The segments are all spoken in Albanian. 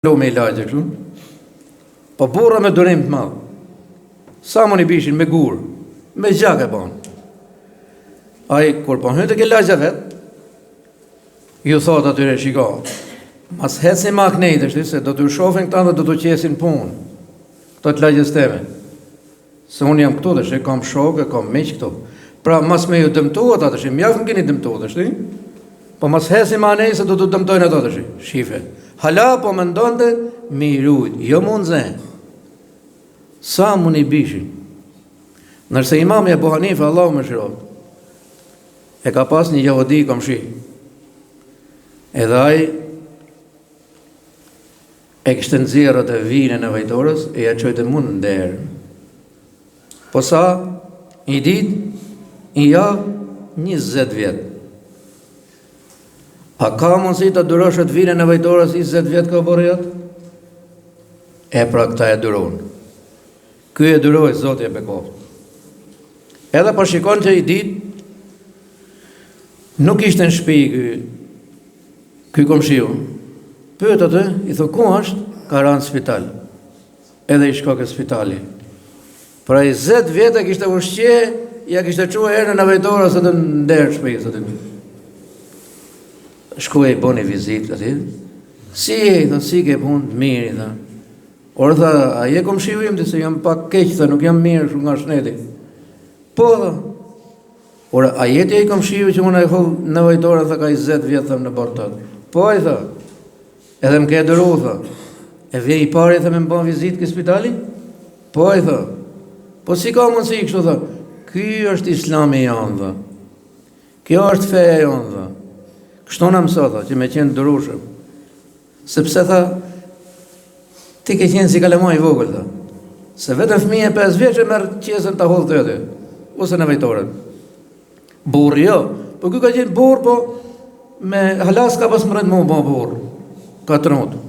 Lo me lagje kështu. Po burra me durim të madh. Sa më i bishin me gur, me gjak e bon. Ai kur po hyn te ke lagja vet, ju thot atyre shiko. Mas heci maknejt është se do t'ju shohin këta dhe do t'u qesin punë. Këto të lagjes teme. Se unë jam këtu dhe që kam shokë, kam miq këtu. Pra mas me ju dëmtuat atë që mjaft më keni dëmtuat është. Po mas heci maknejt se do t'u dëmtojnë ato të shife. Hala po më ndonde mirujt, jo mund zën. Sa mund i bishin. Nërse imam e Abu Hanifa, Allahu më shirot, e ka pas një jahudi komshi. Edhe ai e kishte nxjerrë atë vinën e vajtorës e ja çojtë mund në derë. Po sa, i ditë, i javë, 20 vjetë. A ka mundësi të durosh atë vinën e vajtorës 20 vjetë ka bërë jatë? E pra këta e duron. Ky e duroj, Zoti e bekoft. Edhe po shikon që i ditë, nuk ishte në shtëpi ky komshiu. Pyet atë, i thot ku është? Ka rënë në spital. Edhe i shko ke spitali. Pra 20 vjetë kishte ushqye, ja kishte çuar herën e vajtorës atë ndër shtëpisë atë. Shkoj e boni vizitë aty. Si e, thot, si ke punë, mirë, tha. Orë tha, a je komshiu im, se jam pak keq, tha, nuk jam mirë shumë nga shneti. Po, tha. Orë, a jeti e komshiu që unë e hov në vajtorë, tha, ka 20 vjetë, tha, në borë tëtë. Po, i tha. Edhe më ke dëru, tha. E vje i pari, tha, me më bon vizitë kësë spitali? Po, i tha. Po, si ka mundësi, kështu, tha. Ky është islami janë, tha. Kjo është feja janë, tha. Kështu në mëso, tha, që me qenë dërushëm. Sepse, tha, ti ke qenë si kalema i vogël, tha. Se vetëm fëmija 5 vjeç e merë qesën të hodhë të aty, ose në vajtorën. Burë, jo. Po ky ka qenë burë, po me halas ka pas mërët mu, burë. Ka trot.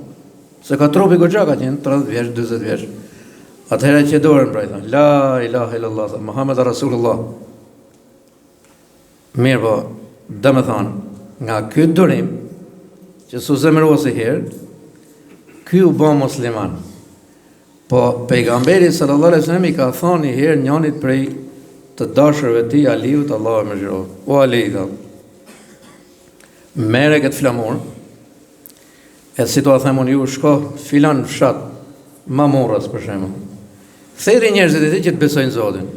Se ka tropi goxha ka qenë 30 vjeç, 20 vjeç. Atëherë që dorën pra i tha, la ilaha illallah, tha, Muhammed Rasulullah. Mirë po, dhe me thanë, nga këtë durim, që su zemërua si herë, ky u bo musliman. Po, pejgamberi sallallahu alaihi wasallam i ka thonë një herë njënit prej të dashërve ti, Aliut, Allahu më xhirof. O Ali, tha, mere këtë flamur, e si to a themun ju, shko filan fshat, Mamurras për shembull. Theri njerëzit e ti që të besojnë Zotin.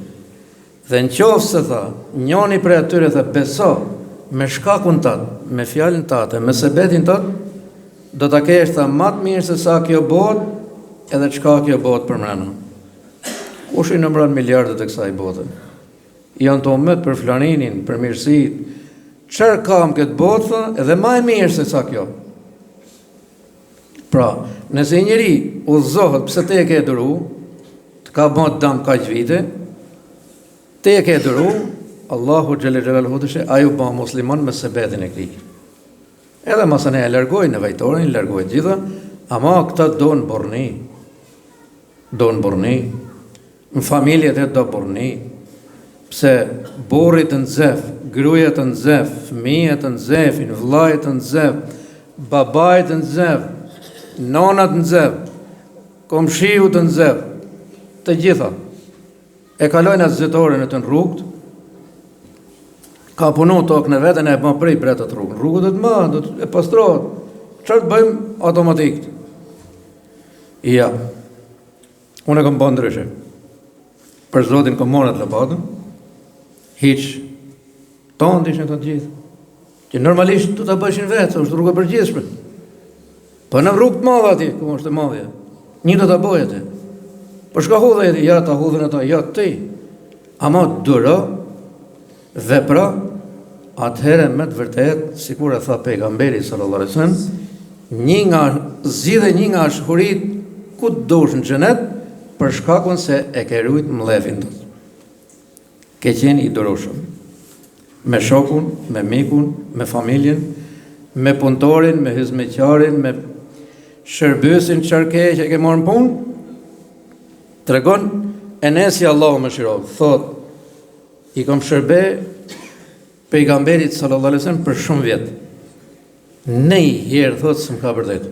Dhe në qoftë se tha, njëni prej atyre tha, beso, me shkakun tatë, me fjalën tatë, me sebetin tatë, do ta kesh tha më të mirë se sa kjo botë, edhe çka kjo botë përmend. Kush i nëmbron miliardët e kësaj bote? Janë të umet për flaninin, për mirësitë. Çfarë kam këtë botë, tha, edhe më e mirë se sa kjo. Pra, nëse njëri udhëzohet pse te e ke duru, të ka bën dëm kaq vite, te e ke duru, Allahu xhelle xhelaluhu thoshe, ai u bë musliman me sebetin e këtij. Edhe mos ne e largojnë në vajtorin, e largojnë gjitha, ama këta do në borni. Do në borni. Në familjet e do borni. Pse burrit të nxef, gruaja të nxef, fëmijët të nxefin, vllajt të nxef, babait të nxef, nonat të nxef, komshiu të nxef, të gjitha. E kalojnë atë zëtoren e të në rrugët, ka punu tokë në vetën e bën prej bretët rrugën. Rrugët e të ma, do të e pastrohet. Çfarë të bëjmë automatikët? Ja. Unë e kam bën ndryshe. Për Zotin kam marrë atë lopatën. Hiç. Tonë ishin të gjithë. Që normalisht do ta bëshin vetë, është rrugë e përgjithshme. Po në rrugë të madhe aty, ku është e madhe. Një do ta bëj atë. Po shka hudhe aty, ja ta hudhen ata, ja ti. Ama duro vepra, atëherë me të vërtet, sikur e tha pejgamberi sallallahu alaihi wasallam, zgjidhe një nga shkurit ku të dush në xhenet, për shkakun se e ke rujt mllefin tënd. Ke qenë i durueshëm. Me shokun, me mikun, me familjen, me punëtorin, me hizmeqarin, me shërbyesin çarke që e ke marrë në punë. Tregon Enesi Allahu më shirov, thot, i kam shërbe pejgamberit sallallahu alaihi wasallam për shumë vjet. Ne i herë thotë së më ka vërdet.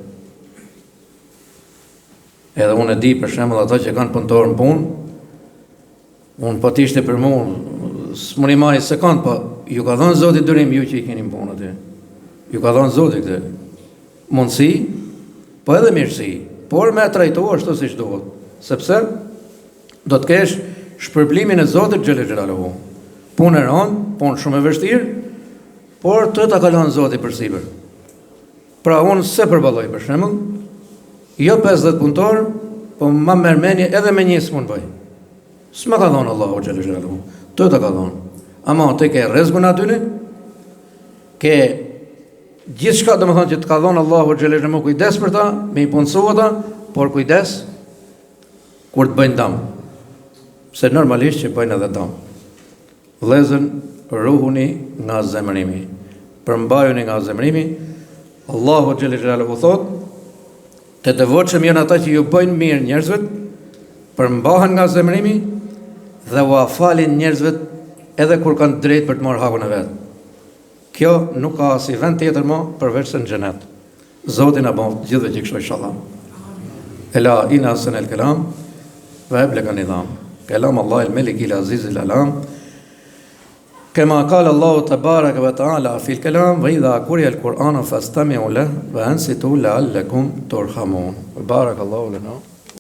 Edhe unë e di për shembull ata që kanë punëtor në punë, unë po t'ishte për mua, s'muni marri sekond, po ju ka dhënë Zoti durim ju që i keni punë aty. Ju ka dhënë Zoti këtë mundësi, po edhe mirësi, por me trajtu ashtu siç duhet, sepse do të kesh shpërblimin e Zotit xhelel xhelaluhu. Punë e rëndë, punë shumë e vështirë, por të ta kalon Zoti përsipër. Pra unë se përballoj për shembull, jo 50 punëtor, po ma merr mendje edhe me një s'mund bëj. S'ma ka dhënë Allahu xhelel xhelaluhu, të ta ka dhënë. Ama te ke rrezikun aty, ke gjithçka domethënë që të ka dhënë Allahu xhelel xhelaluhu, kujdes për ta, me i punësu ata, por kujdes kur të bëjnë dëm. Se normalisht që bëjnë edhe dëm. Vëllezër, ruhuni nga zemrimi. Përmbajuni nga zemrimi. Allahu xhelel xhelaluhu thot, të devotshëm janë ata që ju bëjnë mirë njerëzve, përmbahen nga zemrimi dhe u falin njerëzve edhe kur kanë drejt për të marrë hakun e vet. Kjo nuk ka si vend tjetër më përveç se në xhenet. Zoti na bën gjithë që kështu inshallah. Ela ina sanal kalam wa ablaga nizam. Kalam Allah al-Malik al-Aziz al-Alam. كما قال الله تبارك وتعالى في الكلام وإذا قرئ القرآن فاستمعوا له وأنصتوا لعلكم ترحمون. بارك الله لنا.